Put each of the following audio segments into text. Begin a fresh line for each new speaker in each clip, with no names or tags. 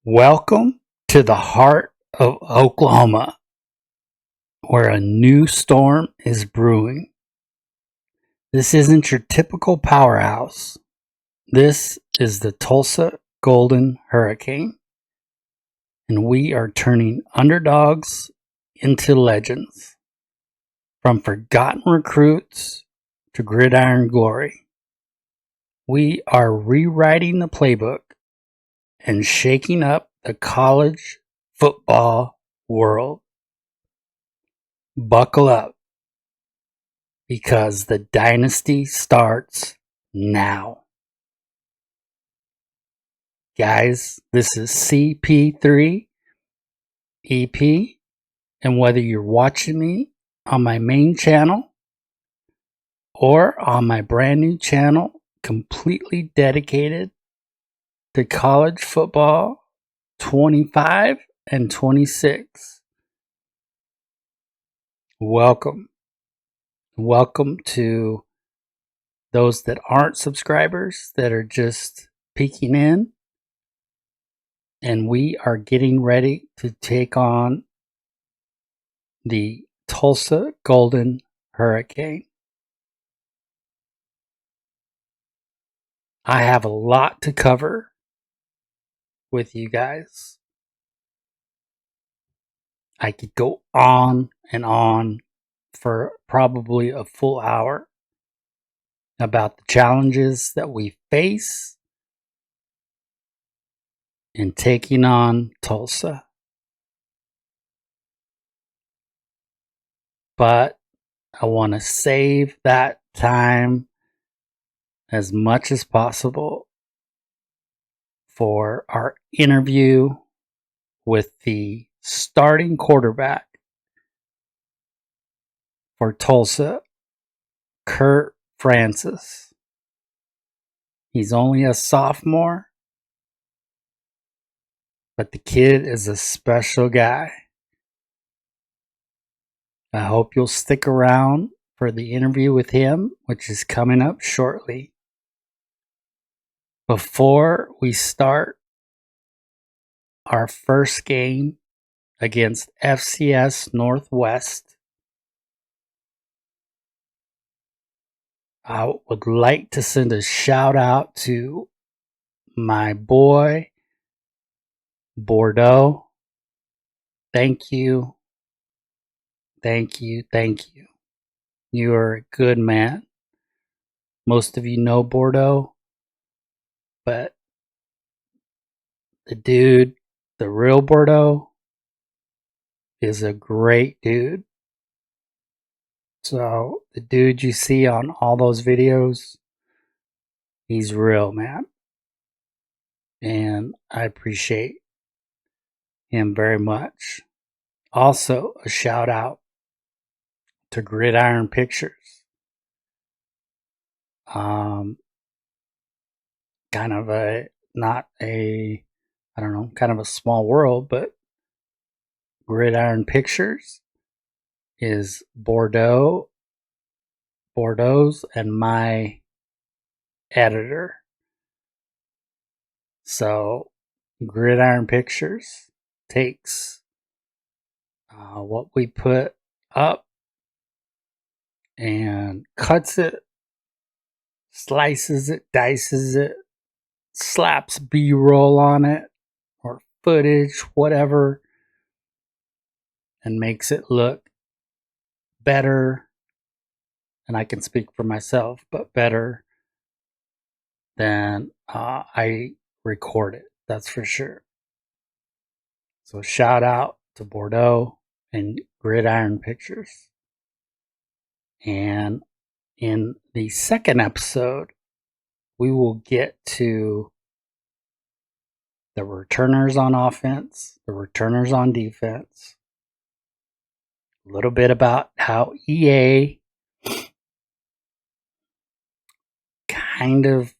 Welcome to the heart of Oklahoma, where a new storm is brewing. This isn't your typical powerhouse. This is the Tulsa Golden Hurricane, and we are turning underdogs into legends. From forgotten recruits to gridiron glory, we are rewriting the playbook and shaking up the college football world. Buckle up, because the Dynasty starts now. Guys, this is CP3 EP, and whether you're watching me on my main channel or on my brand new channel completely dedicated to college football 25 and 26, welcome. Welcome to those that aren't subscribers, that are just peeking in. And we are getting ready to take on the Tulsa Golden Hurricane. I have a lot to cover with you guys. I could go on and on for probably a full hour about the challenges that we face in taking on Tulsa. But I want to save that time as much as possible for our interview with the starting quarterback for Tulsa, Kirk. He's only a sophomore, but the kid is a special guy. I hope you'll stick around for the interview with him, which is coming up shortly. Before we start our first game against FCS Northwest, I would like to send a shout out to my boy, Bordeaux. Thank you. Thank you. Thank you. You are a good man. Most of you know Bordeaux, but the dude, the real Bordeaux, is a great dude. So the dude you see on all those videos, he's real, man. And I appreciate him very much. Also, a shout out to Gridiron Pictures. Kind of a, not a, I don't know, kind of a small world, but Gridiron Pictures is Bordeaux's and my editor. So Gridiron Pictures takes what we put up and cuts it, slices it, dices it, slaps B-roll on it or footage, whatever, and makes it look better. And I can speak for myself, but better than I record it. That's for sure. So shout out to Bordeaux and Gridiron Pictures. And in the second episode, we will get to the returners on offense, the returners on defense, a little bit about how EA kind of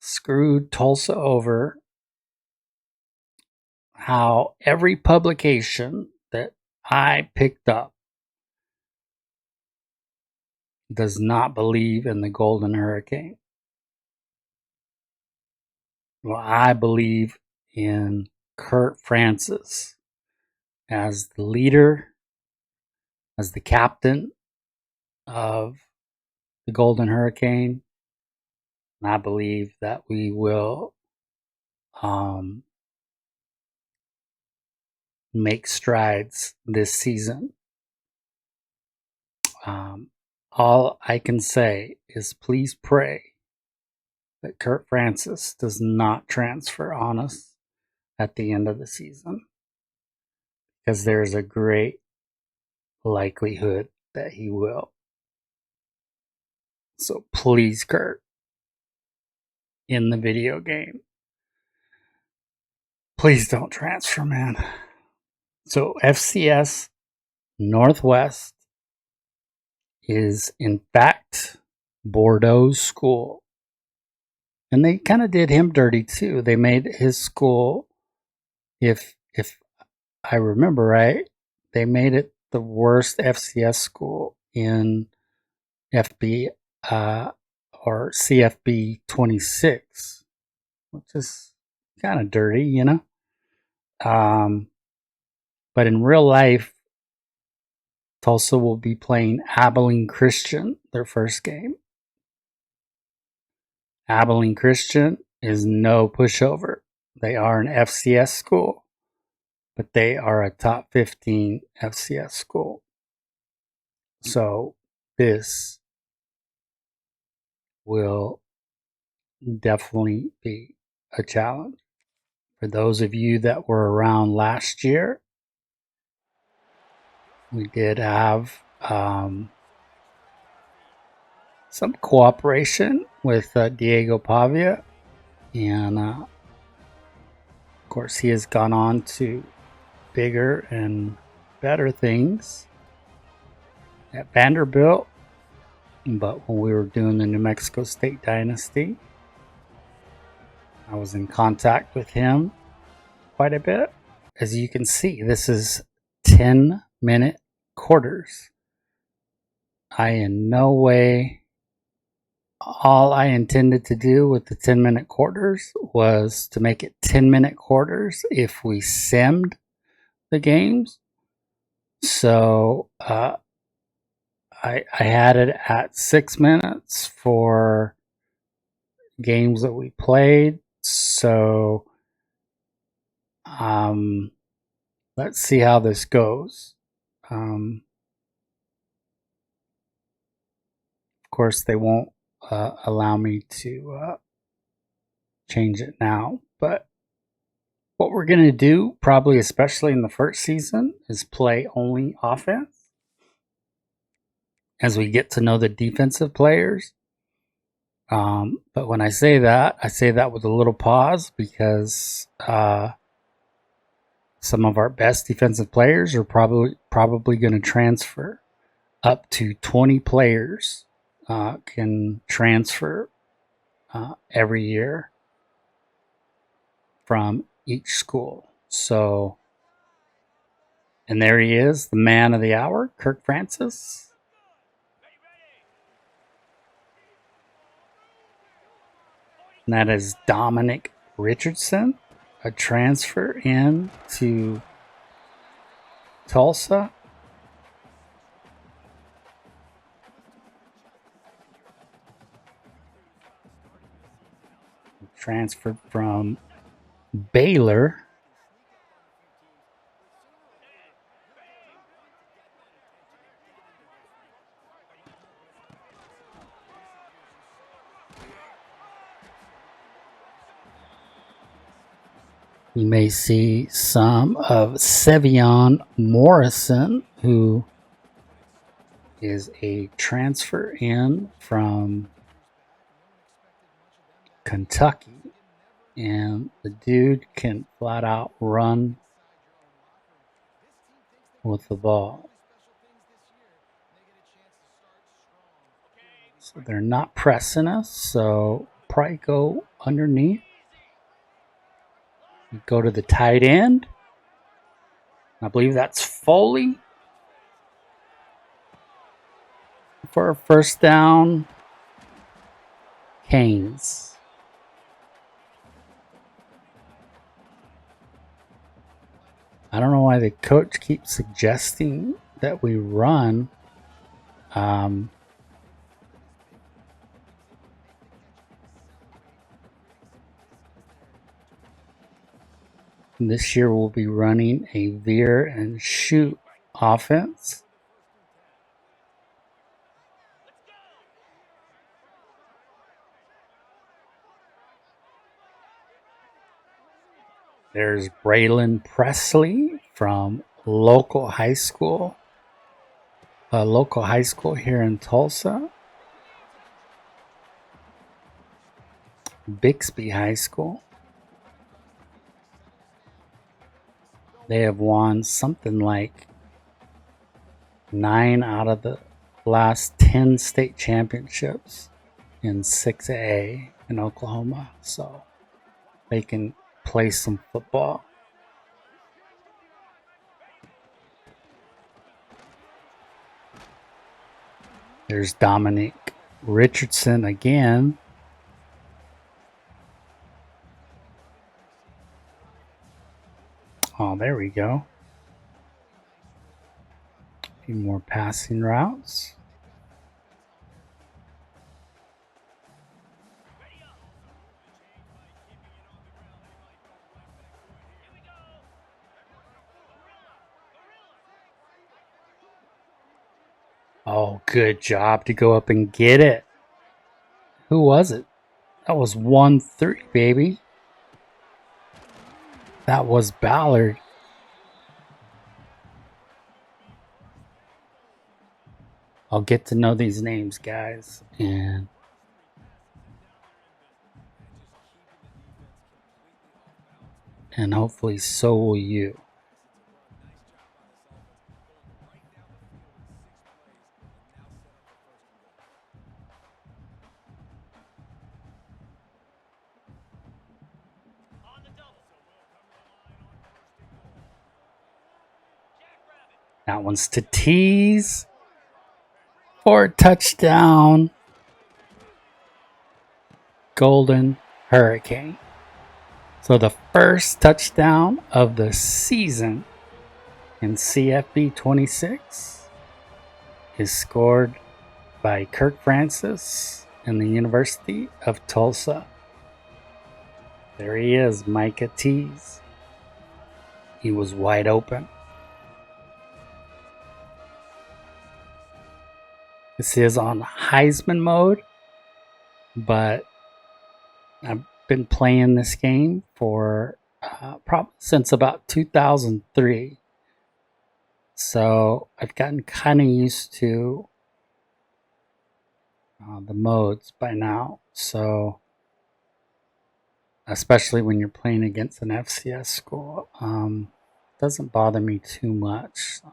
screwed Tulsa over, how every publication that I picked up does not believe in the Golden Hurricane. Well, I believe in Kirk Francis as the leader, as the captain of the Golden Hurricane. And I believe that we will make strides this season. All I can say is please pray that Kirk Francis does not transfer on us at the end of the season, because there's a great likelihood that he will. So please, Kirk, in the video game, please don't transfer, man. So FCS Northwest is in fact Bordeaux's school. And they kind of did him dirty too. They made his school, if I remember right, they made it the worst FCS school in FB or CFB 26, which is kind of dirty, you know. But in real life, Tulsa will be playing Abilene Christian their first game. Abilene Christian is no pushover. They are an FCS school, but they are a top 15 FCS school. So this will definitely be a challenge. For those of you that were around last year, we did have some cooperation with Diego Pavia, and of course he has gone on to bigger and better things at Vanderbilt. But when we were doing the New Mexico State Dynasty, I was in contact with him quite a bit. As you can see, this is 10-minute quarters. I in no way, all I intended to do with the 10-minute quarters was to make it 10-minute quarters if we simmed the games. So I had it at 6 minutes for games that we played. So let's see how this goes. Of course, they won't allow me to change it now, but what we're going to do, probably especially in the first season, is play only offense as we get to know the defensive players. But when I say that with a little pause, because some of our best defensive players are probably going to transfer. Up to 20 players can transfer every year from each school. So, and there he is, the man of the hour, Kirk Francis. And that is Dominic Richardson, a transfer in to Tulsa. Transferred from Baylor. You may see some of Sevion Morrison, who is a transfer in from Kentucky. And the dude can flat out run with the ball. So they're not pressing us, so probably go underneath. We go to the tight end. I believe that's Foley for a first down. Haynes. I don't know why the coach keeps suggesting that we run. This year we'll be running a veer and shoot offense. There's Braylon Presley from local high school. A local high school here in Tulsa. Bixby High School. They have won something like 9 out of the last 10 state championships in 6A in Oklahoma. So they can play some football. There's Dominic Richardson again. Oh, there we go. A few more passing routes. Oh, good job to go up and get it. Who was it? That was 1-3, baby. That was Ballard. I'll get to know these names, guys, and hopefully so will you. That one's to tease for a touchdown. Golden Hurricane. So the first touchdown of the season in CFB 26 is scored by Kirk Francis in the University of Tulsa. There he is, Micah Tease. He was wide open. This is on Heisman mode, but I've been playing this game for probably since about 2003. So I've gotten kind of used to the modes by now. So especially when you're playing against an FCS school, doesn't bother me too much. So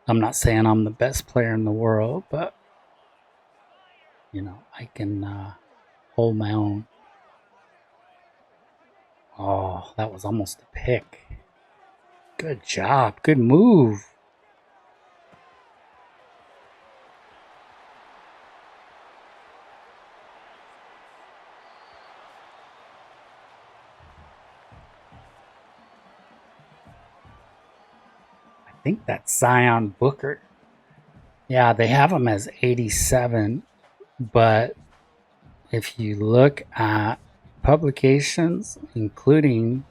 I'm not saying I'm the best player in the world, but you know, I can hold my own. Oh, that was almost a pick. Good job. Good move. I think that's Zion Booker. Yeah, they have him as 87, but if you look at publications, including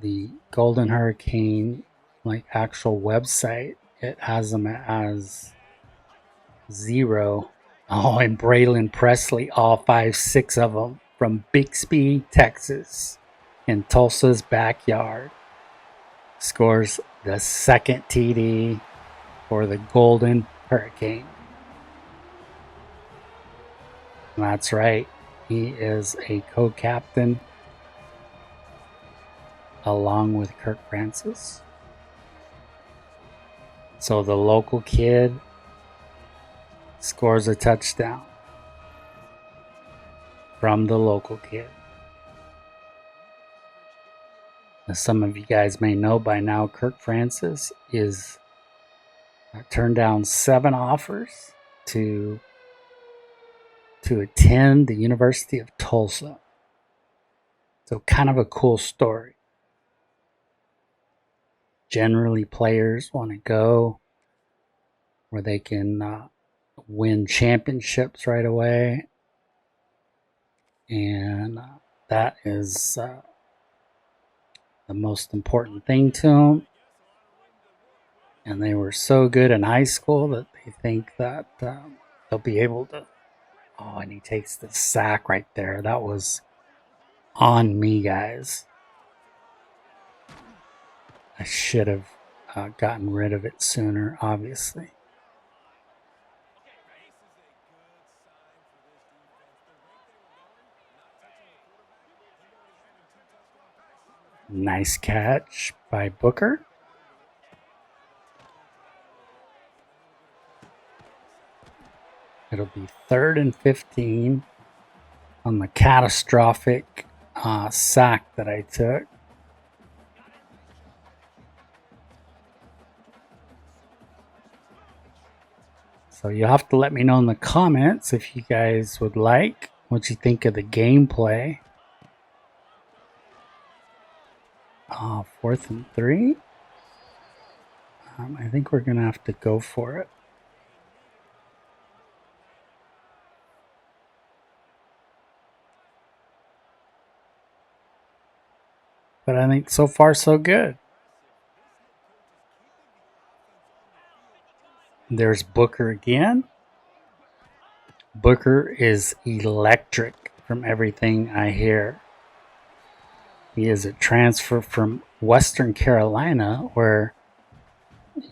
the Golden Hurricane, like actual website, it has them as 0. Oh, and Braylon Presley, all 5, 6 of them from Bixby, Texas, in Tulsa's backyard, scores the second TD for the Golden Hurricane. That's right. He is a co-captain along with Kirk Francis. So the local kid scores a touchdown from the local kid. As some of you guys may know by now, Kirk Francis is turned down 7 offers to attend the University of Tulsa. So kind of a cool story. Generally, players want to go where they can win championships right away. And that is the most important thing to them. And they were so good in high school that they think that they'll be able to. Oh, and he takes the sack right there. That was on me, guys. I should have gotten rid of it sooner, obviously. Nice catch by Booker. It'll be 3rd and 15 on the catastrophic sack that I took. So you'll have to let me know in the comments if you guys would like what you think of the gameplay. 4th and 3. I think we're going to have to go for it. But I think so far so good. There's Booker again. Booker is electric from everything I hear. He is a transfer from Western Carolina, where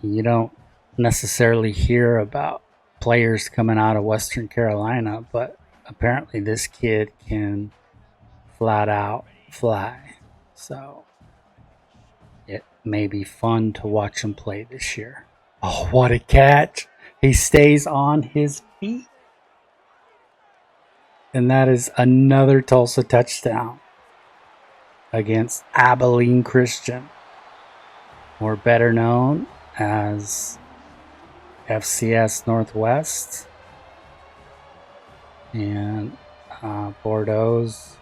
you don't necessarily hear about players coming out of Western Carolina, but apparently this kid can flat out fly. So it may be fun to watch him play this year. Oh, what a catch! He stays on his feet. And that is another Tulsa touchdown against Abilene Christian, or better known as FCS Northwest, and Bordeaux's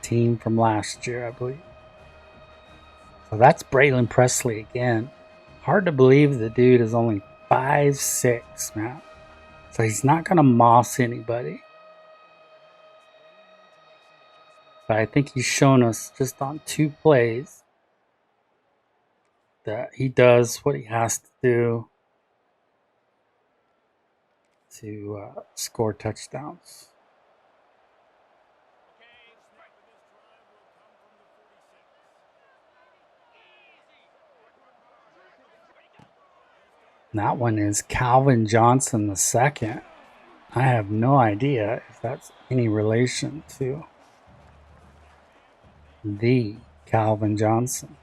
team from last year, I believe. So that's Braylon Presley again. Hard to believe the dude is only 5'6", man. So he's not going to moss anybody. But I think he's shown us just on 2 plays that he does what he has to do to score touchdowns. That one is Calvin Johnson II. I have no idea if that's any relation to the Calvin Johnson.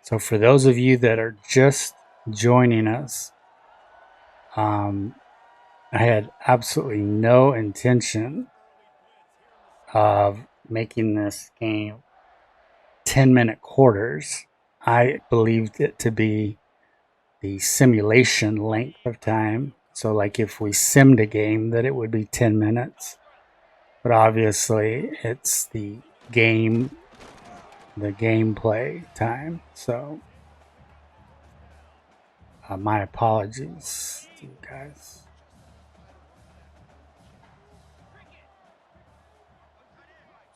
So for those of you that are just joining us, I had absolutely no intention of making this game 10-minute quarters. I believed it to be the simulation length of time. So like if we simmed a game, that it would be 10 minutes. But obviously it's the gameplay time. So my apologies to you guys.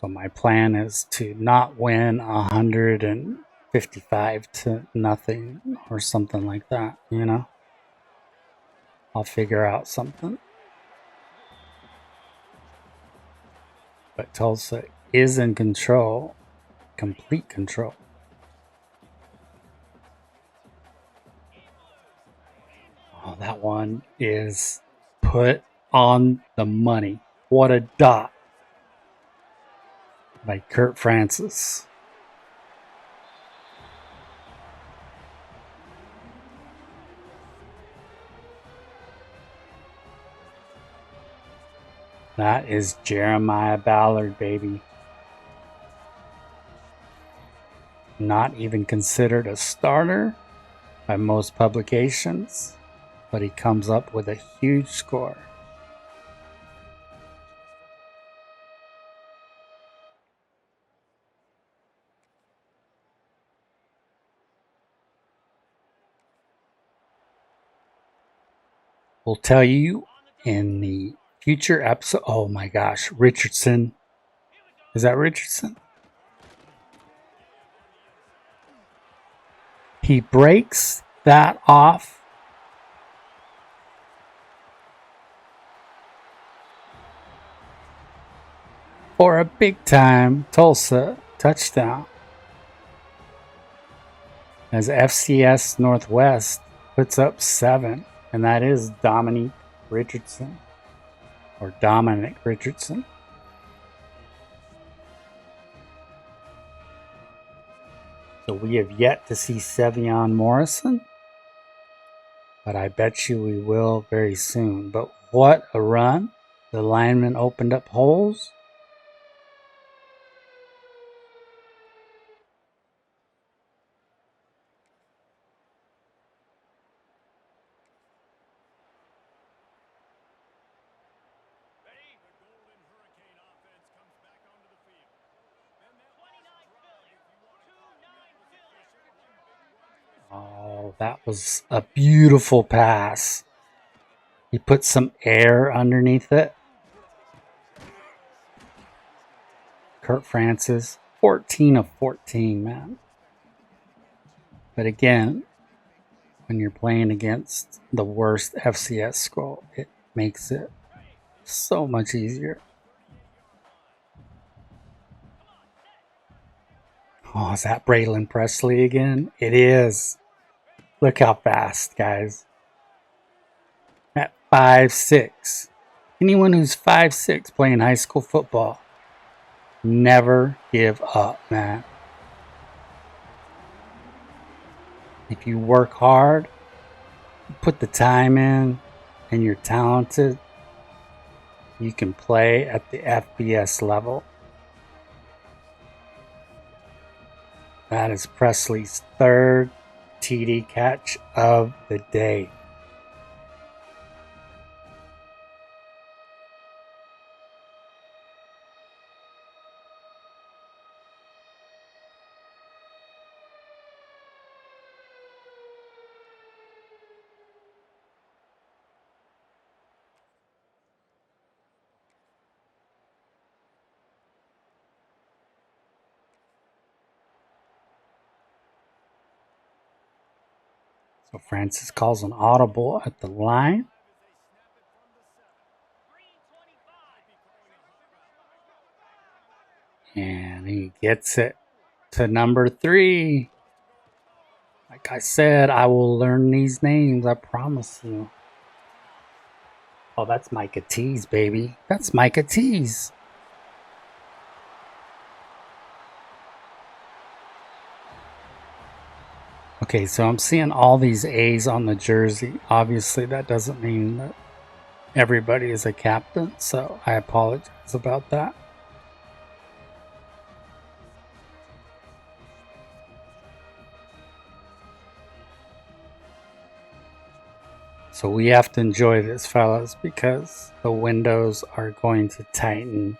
So my plan is to not win 155-0 or something like that, you know? I'll figure out something. But Tulsa is in control, complete control. Oh, that one is put on the money. What a dot by Kirk Francis. That is Jeremiah Ballard, baby. not even considered a starter by most publications, but he comes up with a huge score. We'll tell you in the future episode. Oh my gosh, Richardson. Is that Richardson? He breaks that off. For a big time Tulsa touchdown. As FCS Northwest puts up 7. And that is Dominic Richardson. Or Dominic Richardson. So we have yet to see Sevion Morrison. But I bet you we will very soon. But what a run. The lineman opened up holes. Oh, that was a beautiful pass. He put some air underneath it. Kirk Francis, 14 of 14, man. But again, when you're playing against the worst FCS school, it makes it so much easier. Oh, is that Braylon Presley again? It is. Look how fast, guys. At 5'6". Anyone who's 5'6" playing high school football, never give up, man. If you work hard, put the time in, and you're talented, you can play at the FBS level. That is Presley's 3rd TD catch of the day. So Francis calls an audible at the line. And he gets it to number 3. Like I said, I will learn these names, I promise you. Oh, that's Micah Tease, baby. That's Micah Tease. Okay, so I'm seeing all these A's on the jersey. Obviously, that doesn't mean that everybody is a captain, so I apologize about that. So we have to enjoy this, fellas, because the windows are going to tighten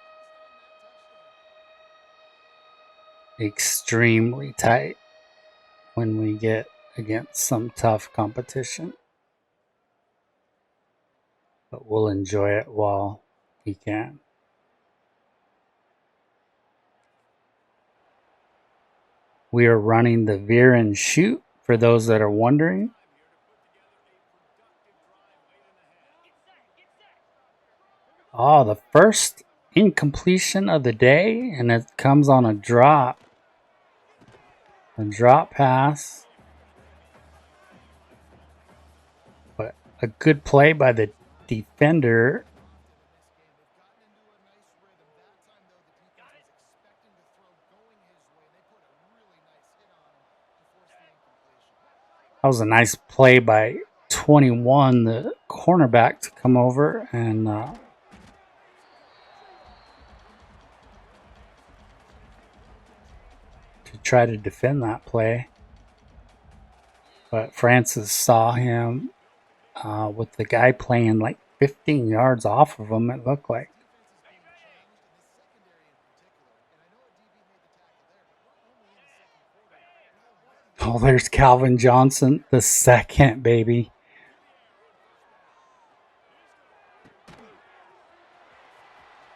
extremely tight when we get against some tough competition. But we'll enjoy it while we can. We are running the veer and shoot, for those that are wondering. Oh, the first incompletion of the day, and it comes on a drop. A drop pass. But a good play by the defender. That was a nice play by 21, the cornerback, to come over and to try to defend that play. But Francis saw him with the guy playing like 15 yards off of him, it looked like. Oh, there's Calvin Johnson, the second, baby.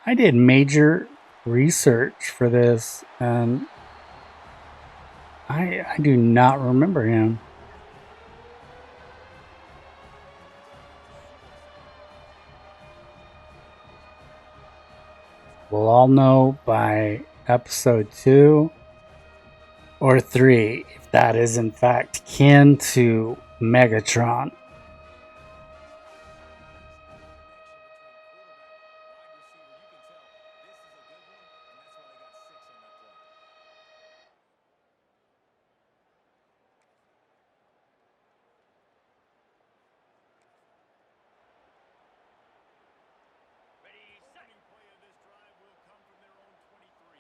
I did major research for this, and I do not remember him. We'll all know by episode 2 or 3 if that is in fact kin to Megatron.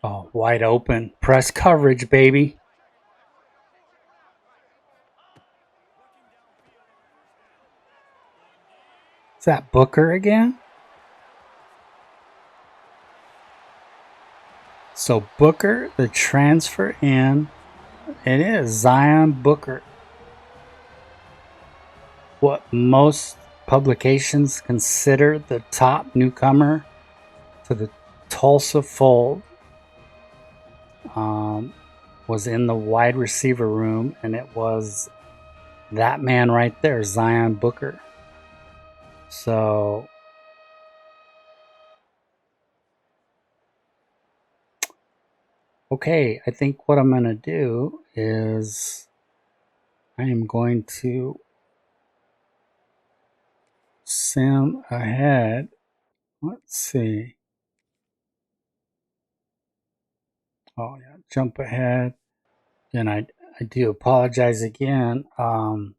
Oh, wide open. Press coverage, baby. Is that Booker again? So Booker, the transfer in, it is Zion Booker. What most publications consider the top newcomer to the Tulsa fold was in the wide receiver room, and it was that man right there, Zion Booker. So okay, I think what I'm going to do is I am going to sim ahead. Let's see. Oh, yeah, jump ahead. And I do apologize again. I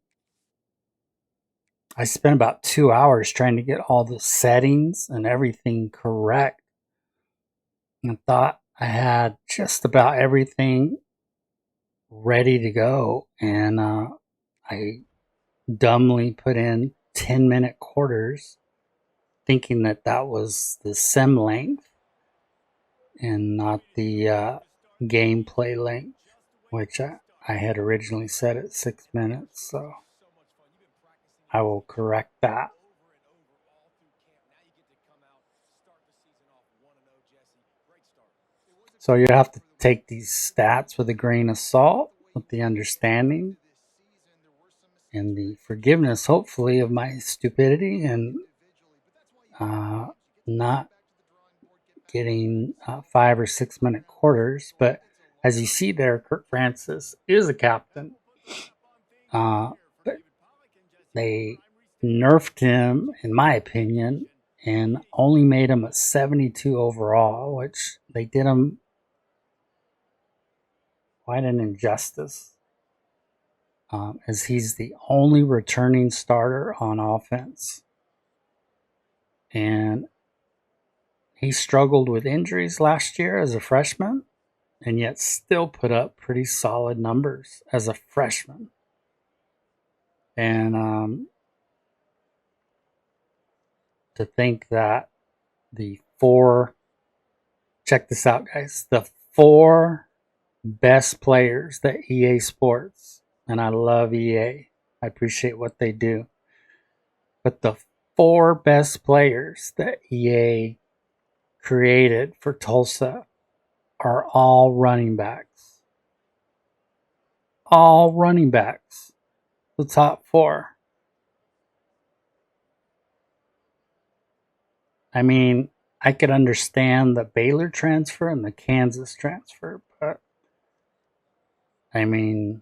spent about 2 hours trying to get all the settings and everything correct. And I thought I had just about everything ready to go. And I dumbly put in 10-minute quarters, thinking that that was the sim length and not the gameplay length, which I had originally set at 6 minutes. So I will correct that. So you have to take these stats with a grain of salt, with the understanding and the forgiveness, hopefully, of my stupidity and not getting 5 or 6 minute quarters. But as you see there, Kirk Francis is a captain. But they nerfed him, in my opinion, and only made him a 72 overall, which they did him quite an injustice, as he's the only returning starter on offense. And he struggled with injuries last year as a freshman, and yet still put up pretty solid numbers as a freshman. And to think that check this out, guys, the 4 best players that EA Sports, and I love EA, I appreciate what they do, but the 4 best players that EA created for Tulsa are all running backs. All running backs. The top 4. I mean, I could understand the Baylor transfer and the Kansas transfer, but I mean,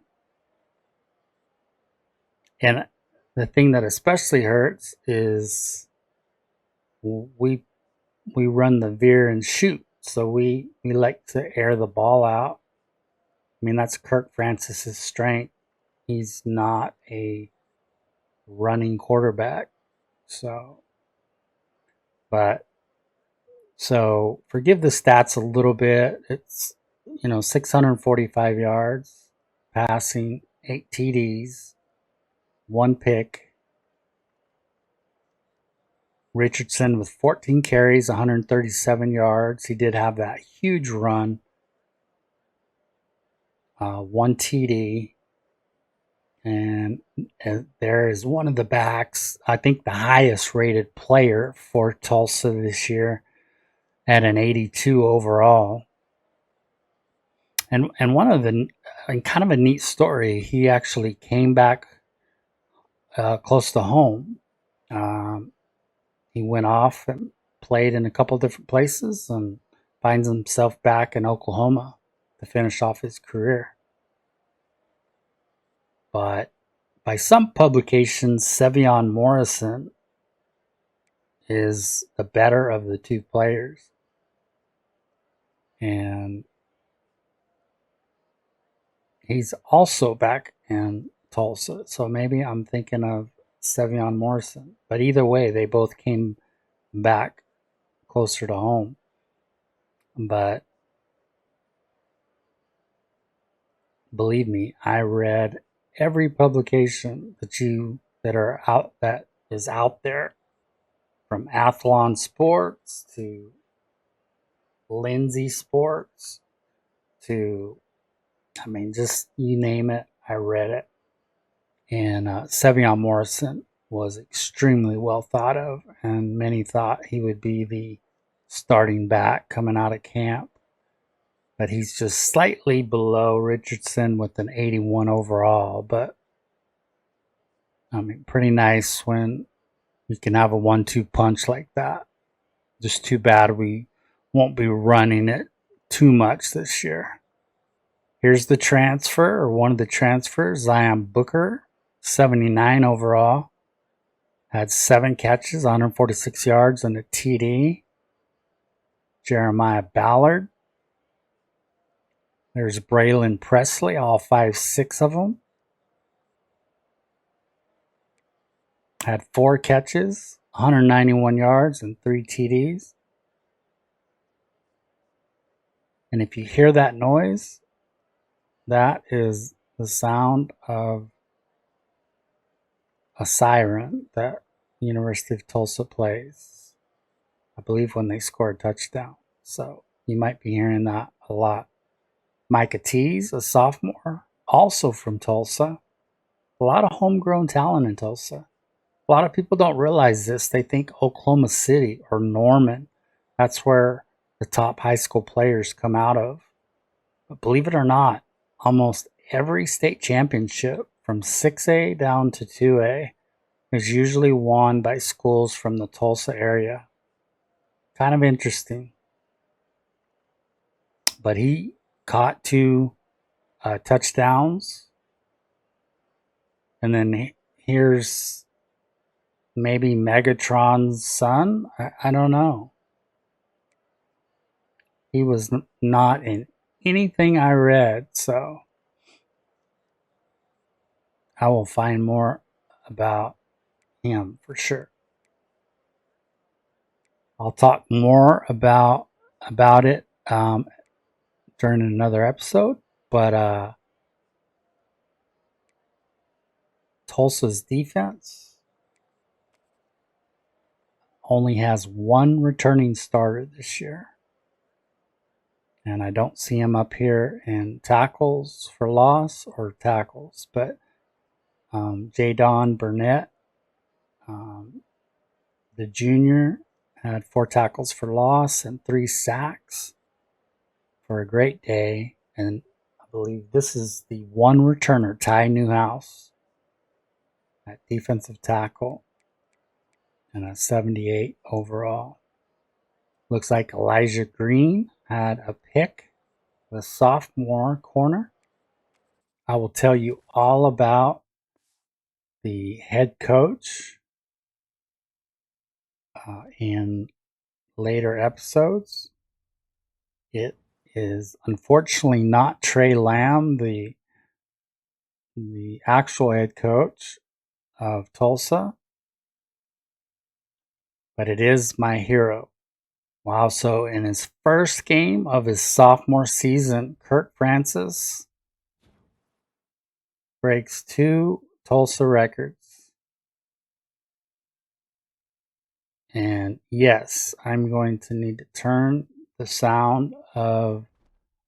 and the thing that especially hurts is we run the veer and shoot, so we like to air the ball out. I mean, that's Kirk Francis's strength. He's not a running quarterback, so forgive the stats a little bit. It's 645 yards, passing, 8 TDs, 1 pick. Richardson with 14 carries, 137 yards. He did have that huge run, 1 TD. And there is one of the backs, I think the highest rated player for Tulsa this year at an 82 overall. And one of the, and kind of a neat story, he actually came back close to home. He went off and played in a couple different places and finds himself back in Oklahoma to finish off his career. But by some publications, Sevion Morrison is the better of the two players. And he's also back in Tulsa. So maybe I'm thinking of Sevion Morrison. But either way, they both came back closer to home. But believe me, I read every publication that is out there, from Athlon Sports to Lindsay Sports to, just you name it, I read it. And Sevion Morrison was extremely well thought of, and many thought he would be the starting back coming out of camp. But he's just slightly below Richardson with an 81 overall. But pretty nice when you can have a 1-2 punch like that. Just too bad we won't be running it too much this year. Here's the transfer, or one of the transfers, Zion Booker, 79 overall. Had 7 catches, 146 yards, and a TD. Jeremiah Ballard. There's Braylon Presley, all 5'6" of them. Had 4 catches, 191 yards, and 3 TDs. And if you hear that noise, that is the sound of a siren that the University of Tulsa plays, I believe, when they score a touchdown. So you might be hearing that a lot. Micah Tease, a sophomore, also from Tulsa. A lot of homegrown talent in Tulsa. A lot of people don't realize this. They think Oklahoma City or Norman, that's where the top high school players come out of. But believe it or not, almost every state championship from 6A down to 2A is usually won by schools from the Tulsa area. Kind of interesting. But he caught 2 touchdowns. And then here's maybe Megatron's son. I don't know. He was not in anything I read, so I will find more about him for sure. I'll talk more about it during another episode, but Tulsa's defense only has 1 returning starter this year. And I don't see him up here in tackles for loss or tackles, but Jadon Burnett, the junior, had 4 tackles for loss and 3 sacks for a great day. And I believe this is the 1 returner, Ty Newhouse, at defensive tackle, and a 78 overall. Looks like Elijah Green had a pick, the sophomore corner. I will tell you all about the head coach in later episodes. It is unfortunately not Trey Lamb, the actual head coach of Tulsa, but it is my hero, Wow, so in his first game of his sophomore season, Kirk Francis breaks two Tulsa records. And yes, I'm going to need to turn the sound of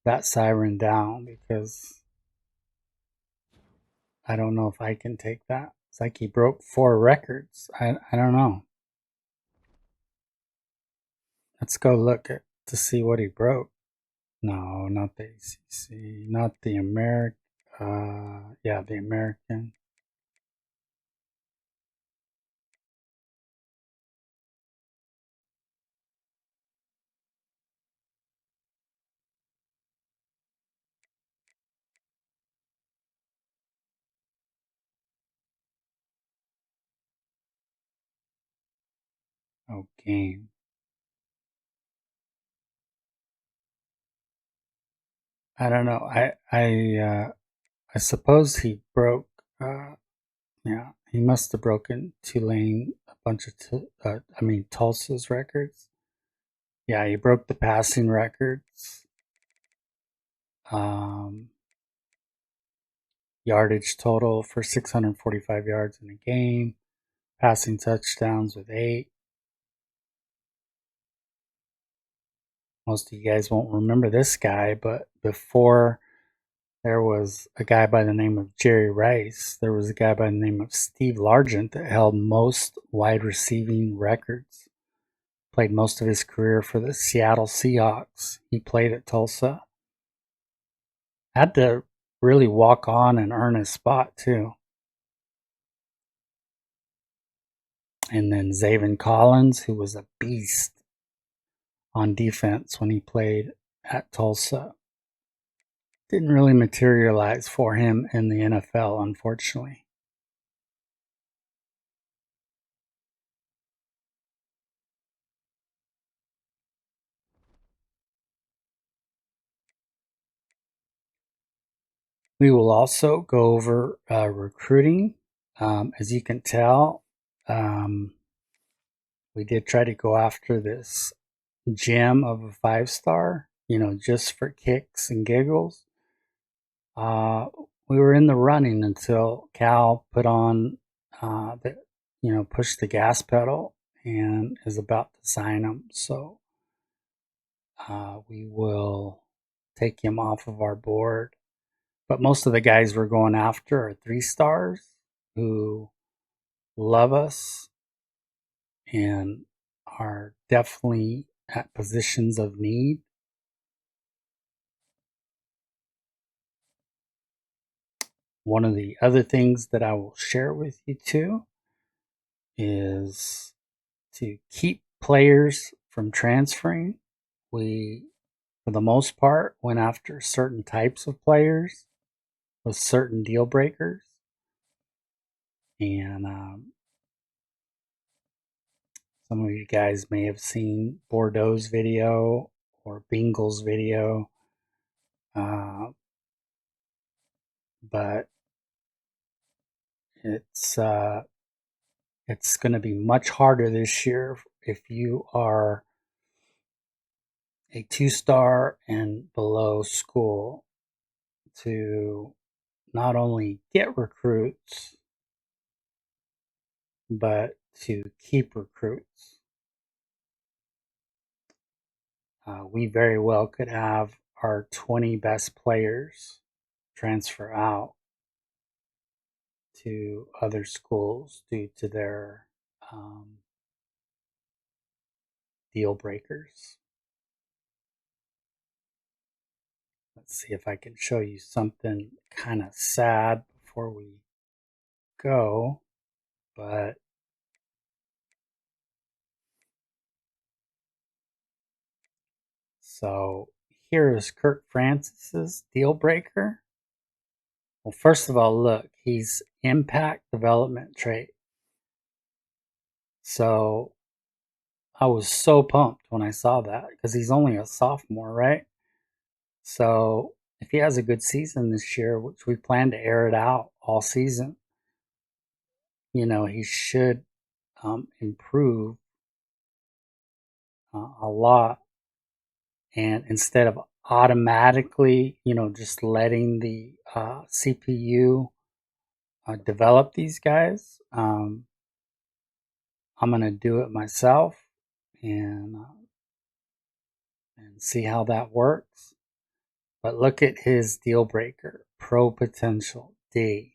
that siren down because I don't know if I can take that. It's like he broke four records. I don't know. Let's go look at to see what he broke. No, not the ACC, not the American. Yeah, the American. Oh, game. I don't know. I suppose he broke. Yeah, he must have broken Tulane a bunch of. Tulsa's records. Yeah, he broke the passing records. Um, Yardage total for 645 yards in a game. Passing touchdowns with 8. Most of you guys won't remember this guy, but before there was a guy by the name of Jerry Rice, there was a guy by the name of Steve Largent that held most wide receiving records. Played most of his career for the Seattle Seahawks. He played at Tulsa. Had to really walk on and earn his spot too. And then Zaven Collins, who was a beast on defense when he played at Tulsa. Didn't really materialize for him in the NFL, unfortunately. We will also go over recruiting. As you can tell, um, we did try to go after this gem of a 5-star, just for kicks and giggles. We were in the running until Cal put on pushed the gas pedal and is about to sign him. So we will take him off of our board. But most of the guys we're going after are 3-stars who love us and are definitely at positions of need. One of the other things that I will share with you too is to keep players from transferring. We, for the most part, went after certain types of players with certain deal breakers. And some of you guys may have seen Bordeaux's video or Bingle's video. But it's going to be much harder this year if you are a 2-star and below school to not only get recruits but to keep recruits. We very well could have our 20 best players transfer out to other schools due to their deal breakers. Let's see if I can show you something kind of sad before we go. But so here is Kirk Francis's deal breaker. Well, first of all, look, he's impact development trait. So I was so pumped when I saw that because he's only a sophomore, right? So if he has a good season this year, which we plan to air it out all season, he should improve a lot. And instead of automatically, just letting the CPU develop these guys, I'm going to do it myself and see how that works. But look at his deal breaker, pro potential D.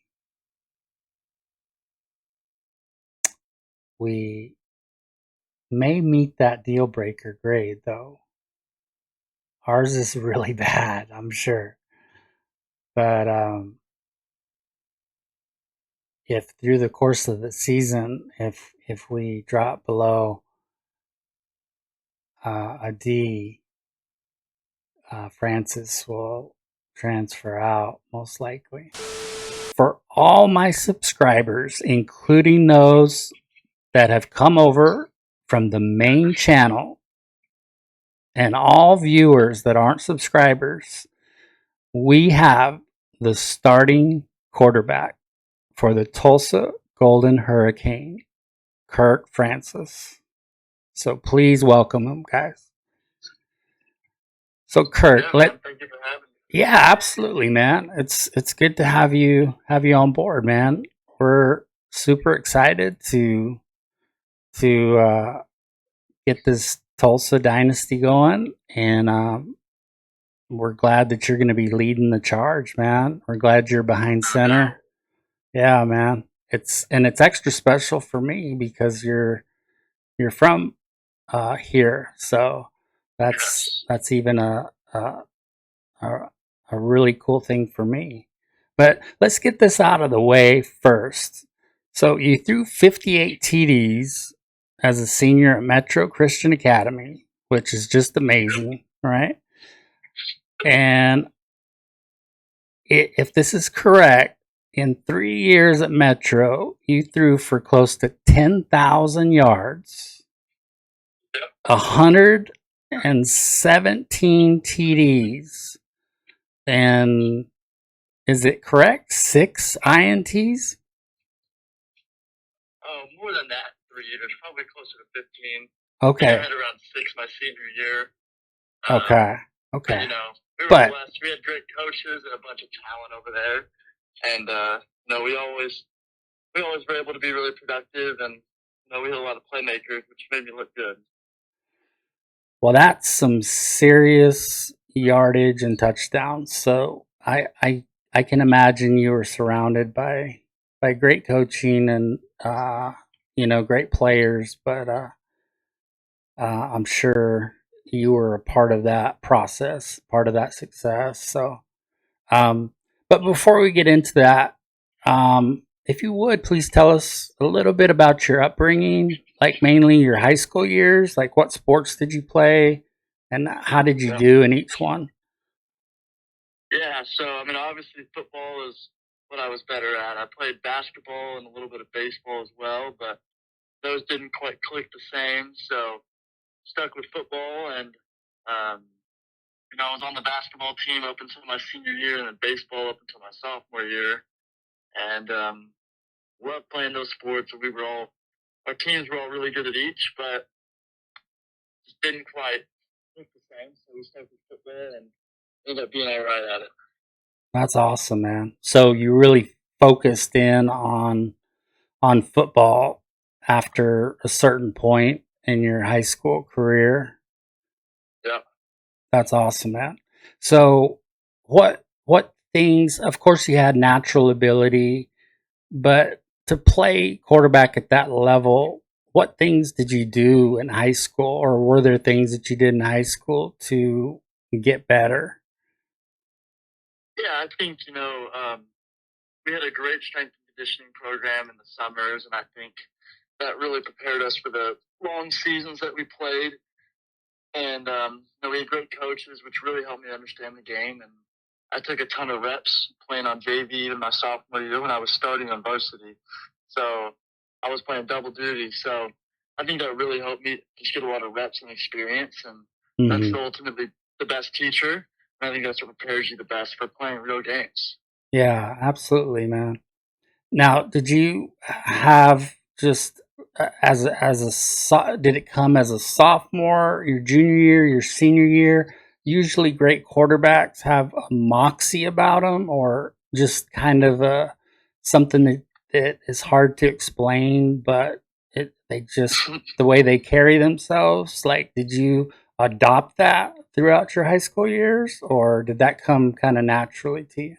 We may meet that deal breaker grade though. Ours is really bad, I'm sure. But if through the course of the season, if we drop below a D, Francis will transfer out most likely. For all my subscribers, including those that have come over from the main channel, and all viewers that aren't subscribers, we have the starting quarterback for the Tulsa Golden Hurricane, Kirk Francis. So please welcome him, guys. So Kirk,
thank you for having me.
Yeah, absolutely, man. It's good to have you on board, man. We're super excited to get this Tulsa Dynasty going, and we're glad that you're going to be leading the charge, man. We're glad you're behind center. Yeah, man. It's extra special for me because you're from here, so that's even a a really cool thing for me. But let's get this out of the way first. So you threw 58 TDs as a senior at Metro Christian Academy, which is just amazing, right? And if this is correct, in 3 years at Metro, you threw for close to 10,000 yards, 117 TDs, and is it correct? 6 INTs?
Oh, more than that, 3 years, probably closer to 15.
Okay.
I had around 6 my senior year.
Okay.
But, we were blessed. We had great coaches and a bunch of talent over there. And, we always were able to be really productive. And, we had a lot of playmakers, which made me look good.
Well, that's some serious yardage and touchdowns. So I can imagine you were surrounded by great coaching and great players, but I'm sure you were a part of that process, part of that success. So, but before we get into that, if you would please tell us a little bit about your upbringing, like mainly your high school years, like what sports did you play and how did you do in each one?
Yeah, so obviously football is what I was better at. I played basketball and a little bit of baseball as well, but those didn't quite click the same. So stuck with football, and I was on the basketball team up until my senior year, and then baseball up until my sophomore year. And loved playing those sports. Our teams were all really good at each, but just didn't quite click the same. So we stuck with football and ended up being all right at it.
That's awesome, man. So you really focused in on football after a certain point in your high school career.
Yeah.
That's awesome, man. So what things, of course you had natural ability, but to play quarterback at that level, what things did you do in high school, or were there things that you did in high school to get better?
Yeah, I think, we had a great strength and conditioning program in the summers, and I think that really prepared us for the long seasons that we played. And, we had great coaches, which really helped me understand the game. And I took a ton of reps playing on JV in my sophomore year when I was starting on varsity. So I was playing double duty. So I think that really helped me just get a lot of reps and experience. And that's ultimately the best teacher. And I think that's what prepares you the best for playing real games.
Yeah, absolutely, man. Now, did you have just did it come as a sophomore, your junior year, your senior year? Usually, great quarterbacks have a moxie about them, or just kind of something that is hard to explain, but they just the way they carry themselves. Like, did you adopt that throughout your high school years, or did that come kind of naturally to you?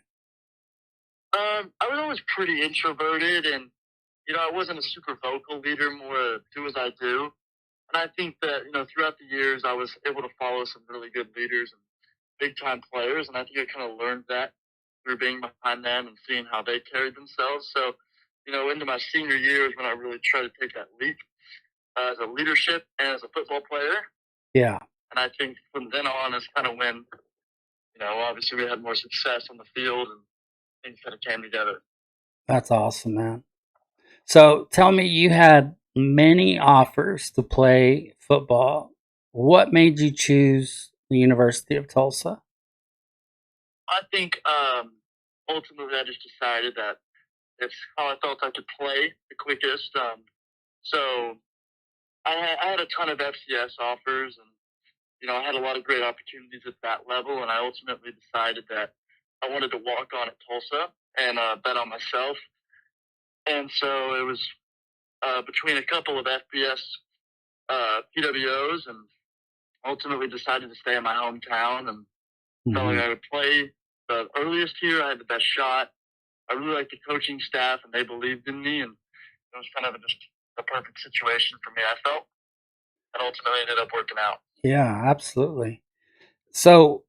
I was always pretty introverted, and I wasn't a super vocal leader, more a do as I do. And I think that throughout the years, I was able to follow some really good leaders and big time players, and I think I kind of learned that through being behind them and seeing how they carried themselves. So, into my senior years when I really tried to take that leap as a leadership and as a football player.
Yeah.
And I think from then on is kind of when, obviously we had more success on the field and things kind of came together.
That's awesome, man. So tell me, you had many offers to play football. What made you choose the University of Tulsa?
I think ultimately I just decided that it's how I felt I could play the quickest. So I had a ton of FCS offers, and I had a lot of great opportunities at that level, and I ultimately decided that I wanted to walk on at Tulsa and bet on myself. And so it was between a couple of FBS PWOs, and ultimately decided to stay in my hometown and felt like I would play the earliest here. I had the best shot. I really liked the coaching staff, and they believed in me, and it was kind of just the perfect situation for me, I felt, and ultimately ended up working out.
Yeah, absolutely. So,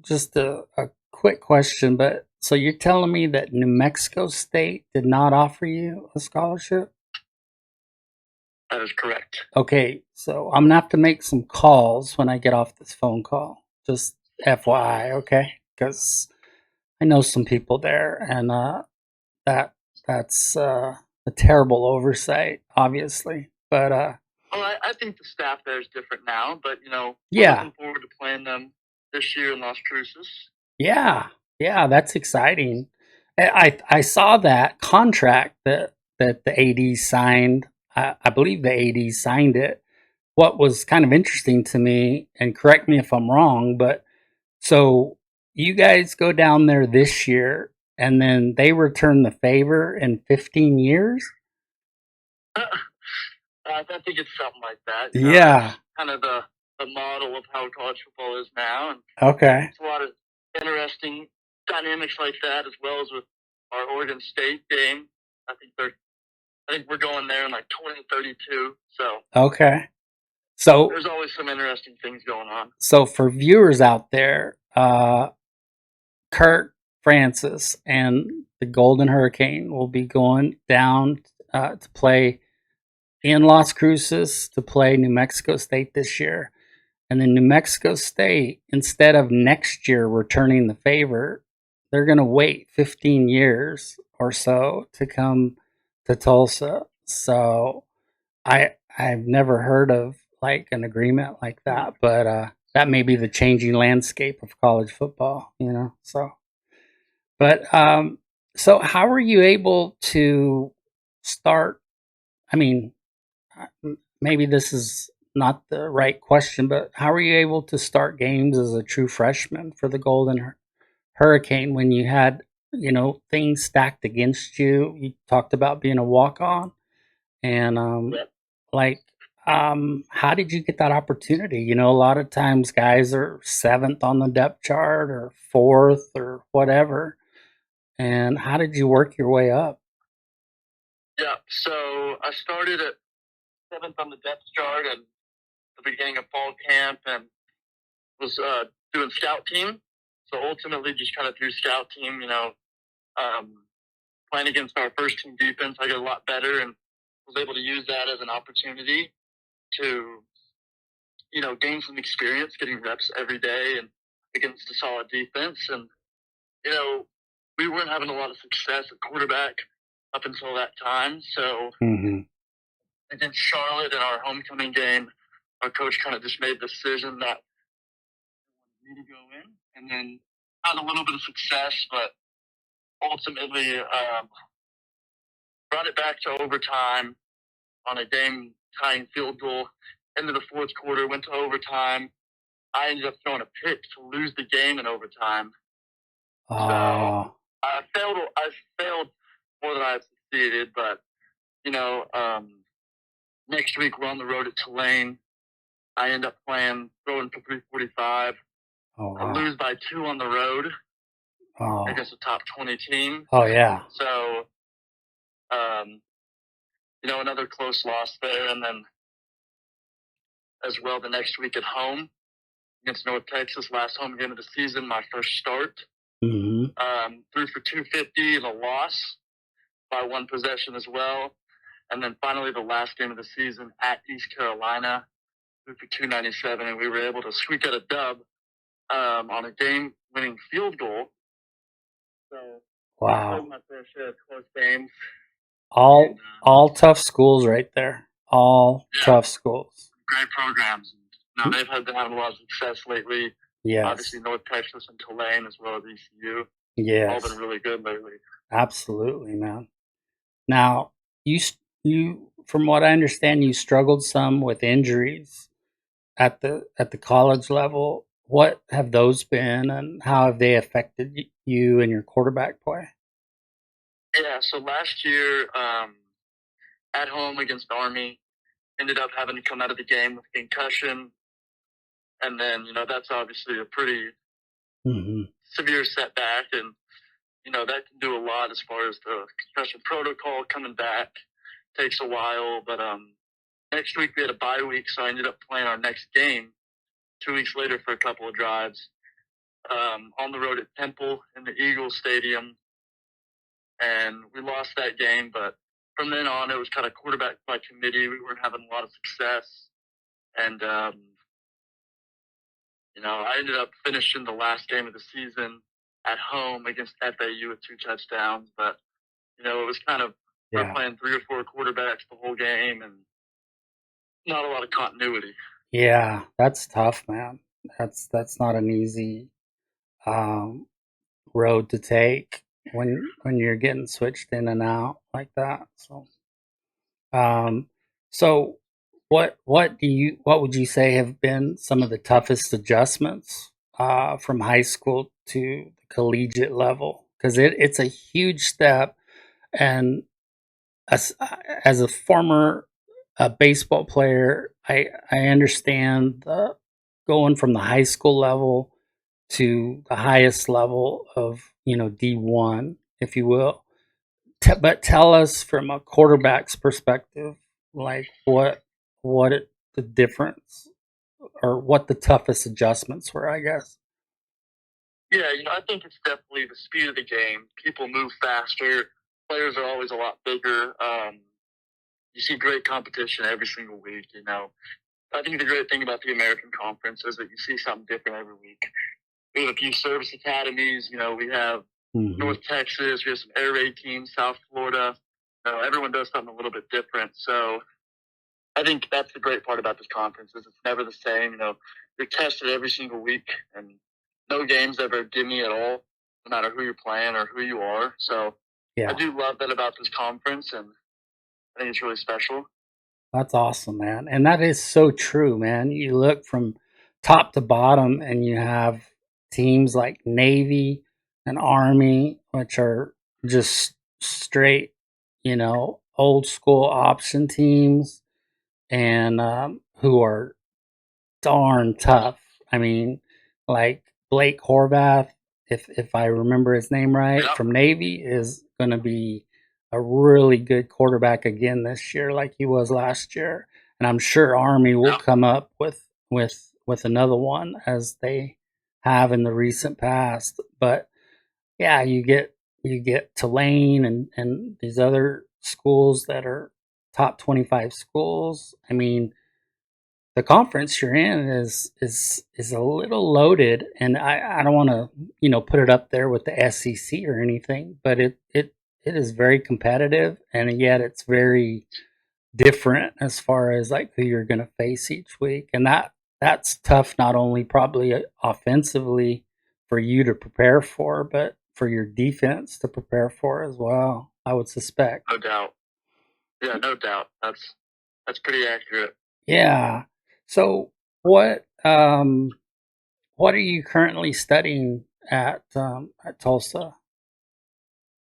just a quick question, but so you're telling me that New Mexico State did not offer you a scholarship?
That is correct.
Okay, so I'm gonna have to make some calls when I get off this phone call. Just FYI, okay? Because I know some people there, and that that's a terrible oversight, obviously. But
Well, I think the staff there is different now, but we're
yeah,
looking forward to playing them this year in Las Cruces.
yeah, that's exciting. I saw that contract that the AD signed. I believe the AD signed it. What was kind of interesting to me, and correct me if I'm wrong, but so you guys go down there this year, and then they return the favor in 15 years.
I think it's something like that.
Yeah.
That's kind of the model of how college football is now, and
Okay.
it's a lot of interesting dynamics like that, as well as with our Oregon State game. I think we're going there in like 2032. So
Okay. So
there's always some interesting things going on.
so for viewers out there, Kirk Francis and the Golden Hurricane will be going down to play in Las Cruces to play New Mexico State this year. And then New Mexico State, instead of next year returning the favor, they're going to wait 15 years or so to come to Tulsa. So I've never heard of like an agreement like that, but that may be the changing landscape of college football, you know. So, but so how are you able to start? I mean, maybe this is not the right question, but how are you able to start games as a true freshman for the Golden Hurricane when you had, things stacked against you? You talked about being a walk on, and like, how did you get that opportunity? You know, a lot of times guys are seventh on the depth chart or fourth or whatever. And how did you work your way up?
Yeah, so I started at seventh on the depth chart at the beginning of fall camp and was doing scout team. So ultimately, just kind of through scout team, um, playing against our first team defense, I got a lot better and was able to use that as an opportunity to, gain some experience, getting reps every day and against a solid defense. And, we weren't having a lot of success at quarterback up until that time. So
Mm-hmm.
against Charlotte in our homecoming game, our coach kind of just made the decision that me to go in, and then had a little bit of success, but ultimately brought it back to overtime. on a game-tying field goal into the fourth quarter, went to overtime. I ended up throwing a pick to lose the game in overtime. So I failed more than I succeeded, but next week we're on the road at Tulane. I end up throwing for 345.
Oh,
I
wow.
lose by 2 on the road
Oh,
against a top 20 team.
oh yeah.
So, another close loss there, and then as well the next week at home against North Texas, last home game of the season, my first start. Threw for 250 and a loss by 1 possession as well. And then finally the last game of the season at East Carolina, threw for 297, and we were able to squeak out a dub on a game-winning field goal. So
wow.
my fair share of close games.
All tough schools right there. All tough schools.
Great programs. No, they've been having a lot of success lately.
Yes.
Obviously, North Texas and Tulane as well as ECU.
Yes.
All been really good lately.
Absolutely, man. Now, you, from what I understand, you struggled some with injuries at the college level. What have those been, and how have they affected you and your quarterback play?
Yeah, so last year, at home against Army, ended up having to come out of the game with concussion. And then, that's obviously a pretty severe setback. And, that can do a lot as far as the concussion protocol coming back. Takes a while. But next week we had a bye week, so I ended up playing our next game 2 weeks later for a couple of drives on the road at Temple in the Eagles Stadium. And we lost that game, but from then on, it was kind of quarterback by committee. We weren't having a lot of success. And, I ended up finishing the last game of the season at home against FAU with 2 touchdowns. But, it was kind of, we're playing 3 or 4 quarterbacks the whole game and not a lot of continuity.
Yeah, that's tough, man. That's not an easy road to take when you're getting switched in and out like that. So what would you say have been some of the toughest adjustments from high school to the collegiate level? Because it's a huge step, and as a former baseball player, I understand going from the high school level to the highest level of D1, if you will. But tell us from a quarterback's perspective, like the difference or what the toughest adjustments were, I guess.
Yeah, I think it's definitely the speed of the game. People move faster. Players are always a lot bigger. You see great competition every single week, I think the great thing about the American Conference is that you see something different every week. We have a few service academies. We have North Texas. We have some air raid teams, South Florida. Everyone does something a little bit different. So I think that's the great part about this conference is it's never the same. You're tested every single week, and no game's ever gimme at all, no matter who you're playing or who you are. So I do love that about this conference, and I think it's really special.
That's awesome, man. And that is so true, man. You look from top to bottom and you have teams like Navy and Army, which are just straight, old school option teams and who are darn tough. I mean, like Blake Horvath, if I remember his name right, from Navy, is going to be a really good quarterback again this year, like he was last year. And I'm sure Army will come up with another one as they have in the recent past. But yeah, you get Tulane and these other schools that are top 25 schools. I mean, the conference you're in is a little loaded, and I don't want to put it up there with the SEC or anything, but it is very competitive, and yet it's very different as far as like who you're going to face each week, and that's tough not only probably offensively for you to prepare for, but for your defense to prepare for as well. I would suspect.
No doubt. Yeah, no doubt. That's That's pretty accurate.
Yeah. So what are you currently studying at Tulsa?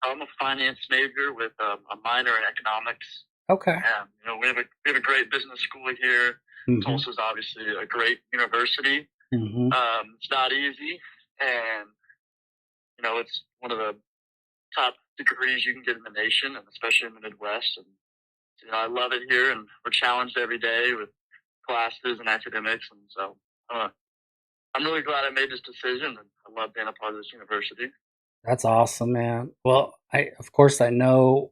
I'm a finance major with a minor in economics.
Okay.
And, we have a great business school here.
Mm-hmm.
Tulsa's obviously a great university.
Mm-hmm.
It's not easy, and it's one of the top degrees you can get in the nation, and especially in the Midwest. And I love it here, and we're challenged every day with classes and academics, and so uh, I'm really glad I made this decision, and I love being a part of this university.
That's awesome, man. Well, of course I know,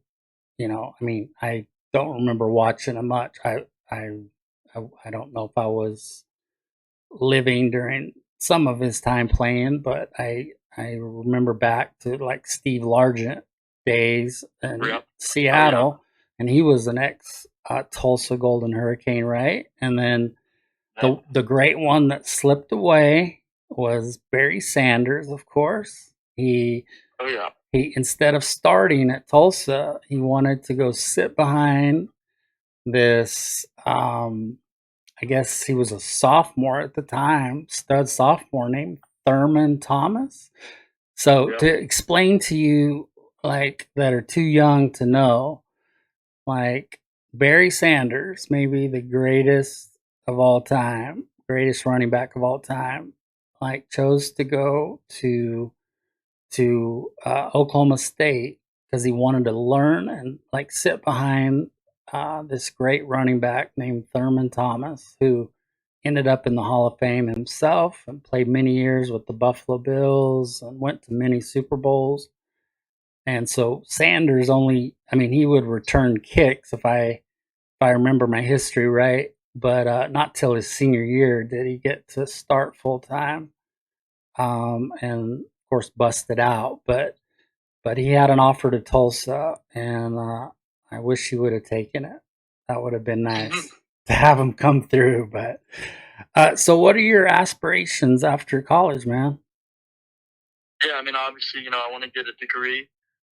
I mean, I don't remember watching it much. I don't know if I was living during some of his time playing, but I remember back to like Steve Largent days in
Yep. Oh yeah.
Seattle, and he was an ex Tulsa Golden Hurricane, right? And then
Yep.
the great one that slipped away was Barry Sanders, of course.
Oh yeah.
He instead of starting at Tulsa, he wanted to go sit behind this. I guess he was a sophomore at the time, stud sophomore named Thurman Thomas. So
Yep.
to explain to you, like that are too young to know, like Barry Sanders, maybe the greatest of all time, greatest running back of all time, like chose to go to Oklahoma State because he wanted to learn and like sit behind this great running back named Thurman Thomas, who ended up in the Hall of Fame himself and played many years with the Buffalo Bills and went to many Super Bowls. And so Sanders only, I mean, he would return kicks if I remember my history right, but not till his senior year did he get to start full time, and of course busted out. But he had an offer to Tulsa, and I wish he would have taken it. That would have been nice to have him come through. But so, what are your aspirations after college, man?
Yeah, I mean, obviously, I want to get a degree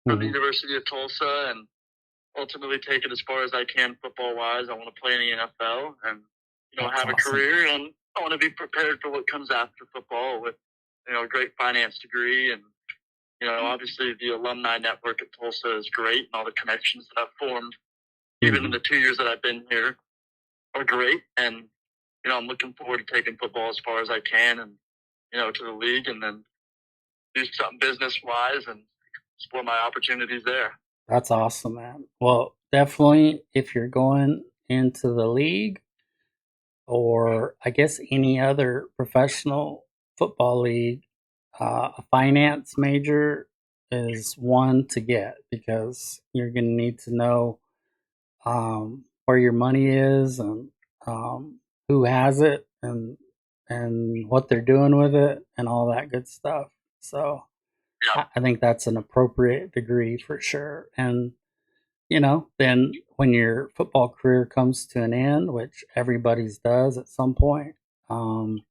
from the
Mm-hmm.
University of Tulsa and ultimately take it as far as I can football wise. I want to play in the NFL and
That's
have a
awesome.
career, and I want to be prepared for what comes after football with a great finance degree, and obviously the alumni network at Tulsa is great, and all the connections that I've formed even in
Mm-hmm.
the 2 years that I've been here are great, and I'm looking forward to taking football as far as I can, and to the league, and then do something business wise and explore my opportunities there.
That's awesome, man. Well, definitely, if you're going into the league or I guess any other professional football league, a finance major is one to get because you're going to need to know where your money is and who has it and what they're doing with it and all that good stuff. So
Yeah.
I think that's an appropriate degree for sure. And then when your football career comes to an end, which everybody's does at some point, um,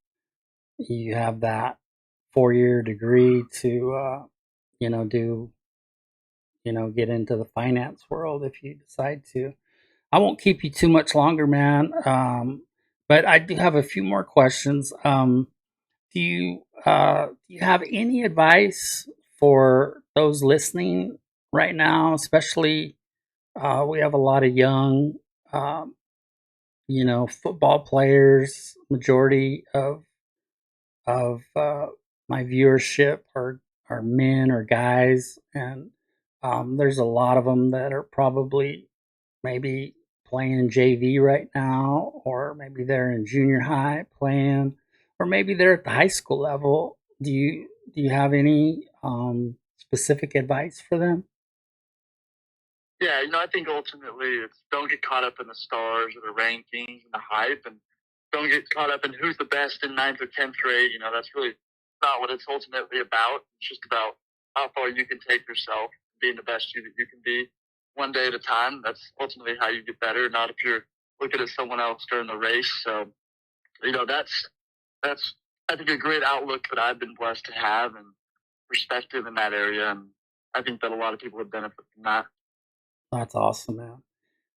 you have that 4-year degree to, do, get into the finance world if you decide to. I won't keep you too much longer, man. But I do have a few more questions. Do you have any advice for those listening right now, especially we have a lot of young, um, football players. Majority of my viewership are men or guys, and there's a lot of them that are probably maybe playing JV right now, or maybe they're in junior high playing, or maybe they're at the high school level. Do you have any specific advice for them?
Yeah, I think ultimately it's don't get caught up in the stars or the rankings and the hype, and don't get caught up in who's the best in ninth or 10th grade. That's really not what it's ultimately about. It's just about how far you can take yourself, being the best you that you can be, one day at a time. That's ultimately how you get better, not if you're looking at someone else during the race. So, that's I think a great outlook that I've been blessed to have and perspective in that area, and I think that a lot of people would benefit from that.
That's awesome, man.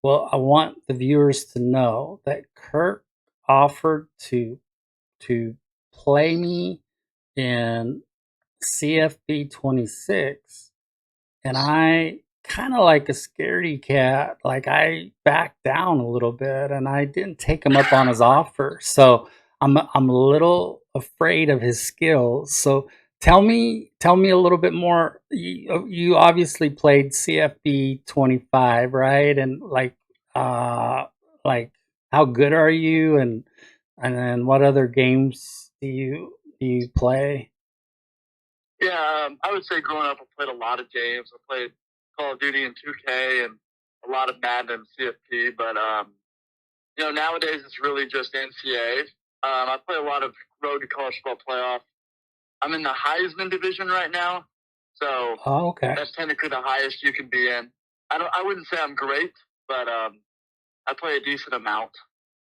Well, I want the viewers to know that Kirk offered to play me in CFB 26, and I kind of like a scaredy cat. Like I backed down a little bit, and I didn't take him up on his offer. So I'm a little afraid of his skills. So tell me a little bit more. You obviously played CFB 25, right? And uh like how good are you? And then what other games do you play?
Yeah, I would say growing up, I played a lot of games. I played Call of Duty and 2K and a lot of Madden and CFP. But nowadays it's really just NCAA. I play a lot of Road to College Football Playoff. I'm in the Heisman division right now, so
Oh, okay.
that's technically the highest you can be in. I wouldn't say I'm great, but I play a decent amount.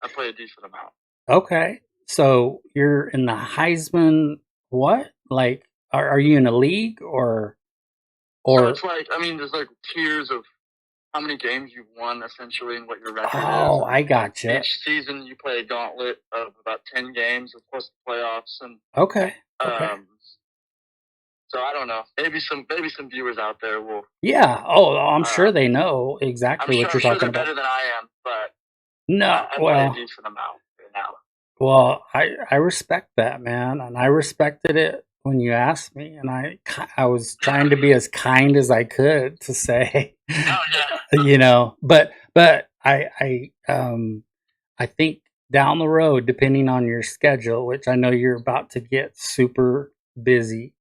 I play a decent amount.
Okay. So you're in the Heisman what? Like are you in a league
So
or
it's like, I mean, there's like tiers of how many games you've won essentially and what your record is.
oh,
And
I gotcha.
each season you play a gauntlet of about 10 games plus the playoffs. And
Okay. Okay.
um, so I don't know. Maybe some viewers out there will.
Yeah. Oh, I'm sure
Um,
they know
I'm
exactly
sure
what
I'm
you're
sure
talking
they're
about.
better than I am, but
No,
I play a
well,
decent amount right now.
well, I respect that, man, and I respected it when you asked me, and I was trying to be as kind as I could to say,
Oh yeah.
but I think down the road, depending on your schedule, which I know you're about to get super busy,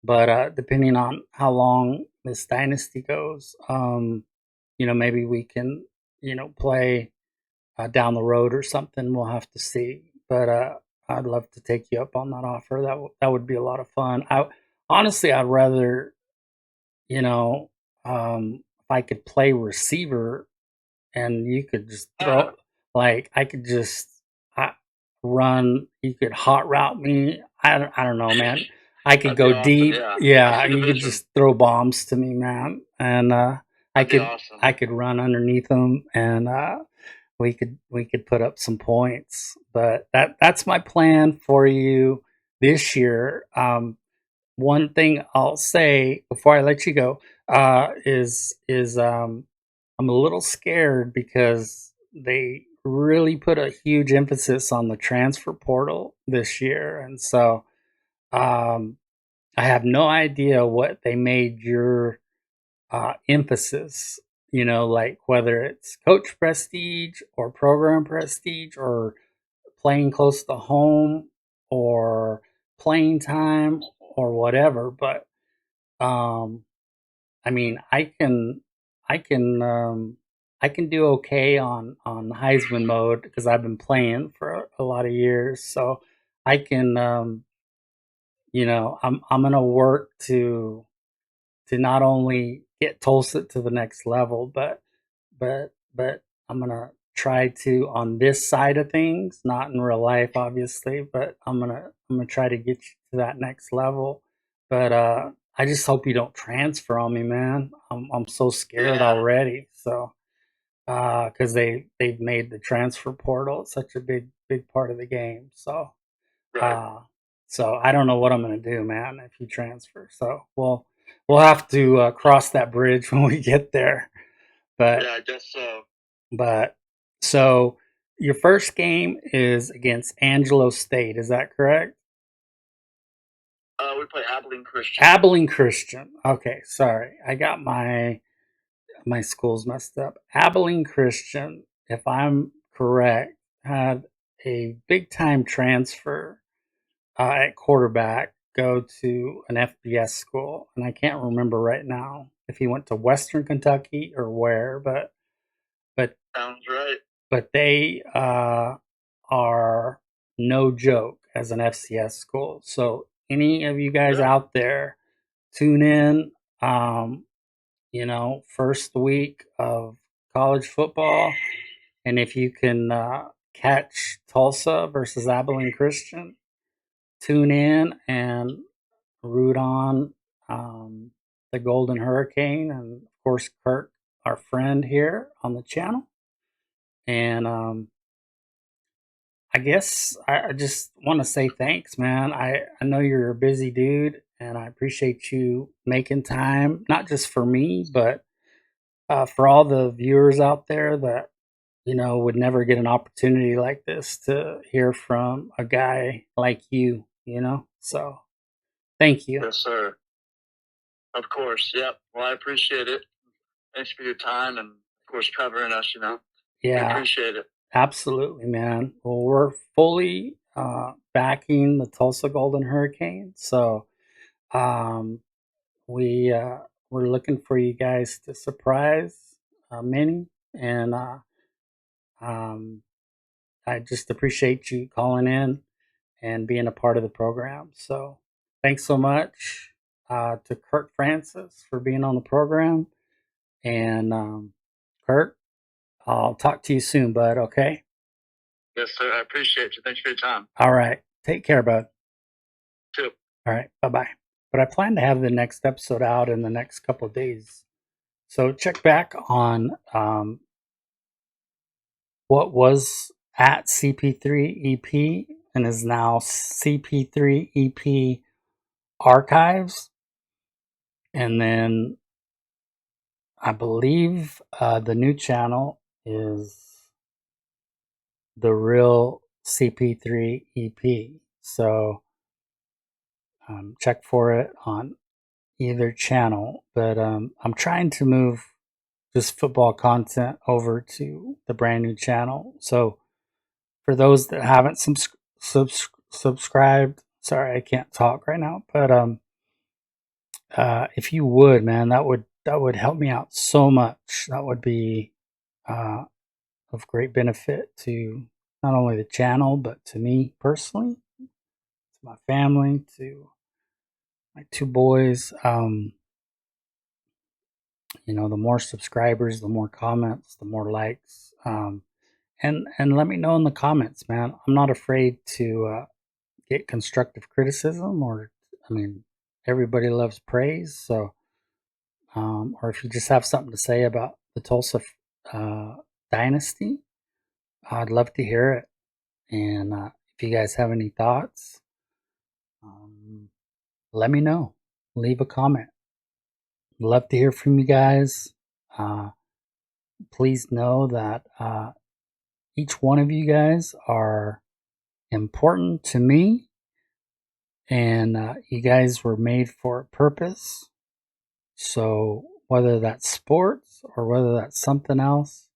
but depending on how long this dynasty goes, maybe we can, play down the road or something. We'll have to see. But I'd love to take you up on that offer. That would be a lot of fun. Honestly, I'd rather, if I could play receiver and you could just throw, like I could just uh, run. You could hot route me. I don't know, man. I could
That'd be
go
awesome.
deep.
Yeah. What's
Yeah,
your
you could
division?
just throw bombs to me, man, and I
That'd be
could
awesome.
I could run underneath them, and we could put up some points. But that's my plan for you this year. One thing I'll say before I let you go is I'm a little scared because they really put a huge emphasis on the transfer portal this year, and so um, I have no idea what they made your emphasis. Like whether it's coach prestige or program prestige or playing close to home or playing time or whatever. But um, I mean, I can, I can do okay on Heisman mode because I've been playing for a lot of years. So I can, I'm gonna work to not only get Tulsa to the next level, but I'm gonna try to on this side of things, not in real life, obviously, but I'm gonna try to get you to that next level. But I just hope you don't transfer on me, man. I'm so scared
Yeah.
already. So because they've made the transfer portal such a big part of the game. So
Right.
uh, so I don't know what I'm going to do, man, if you transfer. So we'll have to cross that bridge when we get there. But
Yeah, I guess so.
but so your first game is against Angelo State, is that correct?
We play Abilene Christian.
Abilene Christian. Okay, sorry, I got my schools messed up. Abilene Christian, if I'm correct, had a big time transfer at quarterback go to an FBS school, and I can't remember right now if he went to Western Kentucky or where, but
Sounds right.
but they are no joke as an FCS school. So any of you guys
Yeah.
out there, tune in. Um, first week of college football, and if you can catch Tulsa versus Abilene Christian, tune in and root on um, the Golden Hurricane, and of course Kirk, our friend here on the channel. And I guess I just want to say thanks, man. I know you're a busy dude, and I appreciate you making time, not just for me, but for all the viewers out there that, would never get an opportunity like this to hear from a guy like you. So thank you.
Yes, sir. Of course. Yep. Well, I appreciate it. Thanks for your time and, of course, covering us, We
Yeah,
appreciate it.
absolutely, man. Well, we're fully backing the Tulsa Golden Hurricane. So um, we we're looking for you guys to surprise Minnie, and um, I just appreciate you calling in and being a part of the program. So thanks so much to Kirk Francis for being on the program, and Kirk, I'll talk to you soon, bud. Okay.
Yes, sir. I appreciate you. Thanks for your time.
All right. Take care, bud.
Too.
All right. Bye bye. But I plan to have the next episode out in the next couple of days. So check back on what was at CP3EP and is now CP3EP Archives. And then I believe the new channel is The Real CP3EP. So check for it on either channel. But I'm trying to move just football content over to the brand new channel. So for those that haven't subscribed, sorry, I can't talk right now, but if you would, man, that would help me out so much. That would be uh, of great benefit to not only the channel but to me personally, to my family, to my two boys. The more subscribers, the more comments, the more likes. And let me know in the comments, man. I'm not afraid to get constructive criticism, or I mean, everybody loves praise. So, or if you just have something to say about the Tulsa uh, Dynasty, I'd love to hear it. And if you guys have any thoughts, um, let me know. Leave a comment. Love to hear from you guys. Please know that each one of you guys are important to me, and you guys were made for a purpose. So whether that's sports or whether that's something else,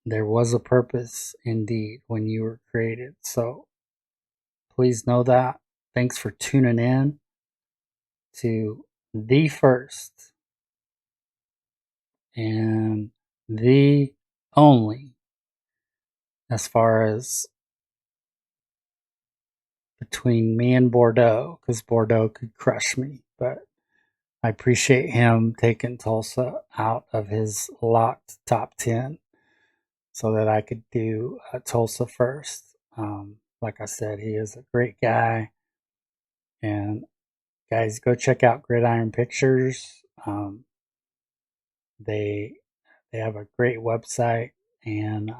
there was a purpose indeed when you were created. So please know that. Thanks for tuning in to the first and the only, as far as between me and Bordeaux, because Bordeaux could crush me. But I appreciate him taking Tulsa out of his locked top 10 so that I could do Tulsa first. Like I said, he is a great guy. And guys, go check out Gridiron Pictures. They have a great website, and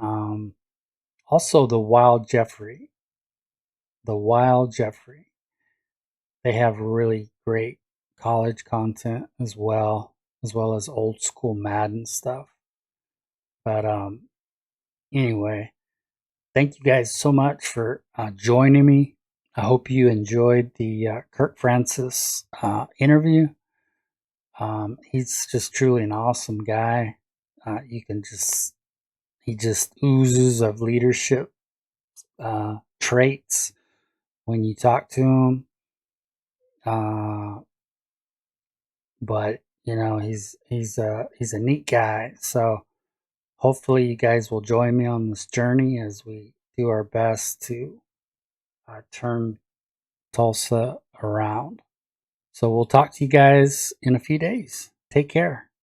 also the Wild Jeffrey. The Wild Jeffrey. They have really great college content as well as old school Madden stuff. But anyway, thank you guys so much for joining me. I hope you enjoyed the Kirk Francis interview. He's just truly an awesome guy. He just oozes of leadership traits when you talk to him. But he's a neat guy. So hopefully you guys will join me on this journey as we do our best to turn Tulsa around. So we'll talk to you guys in a few days. Take care.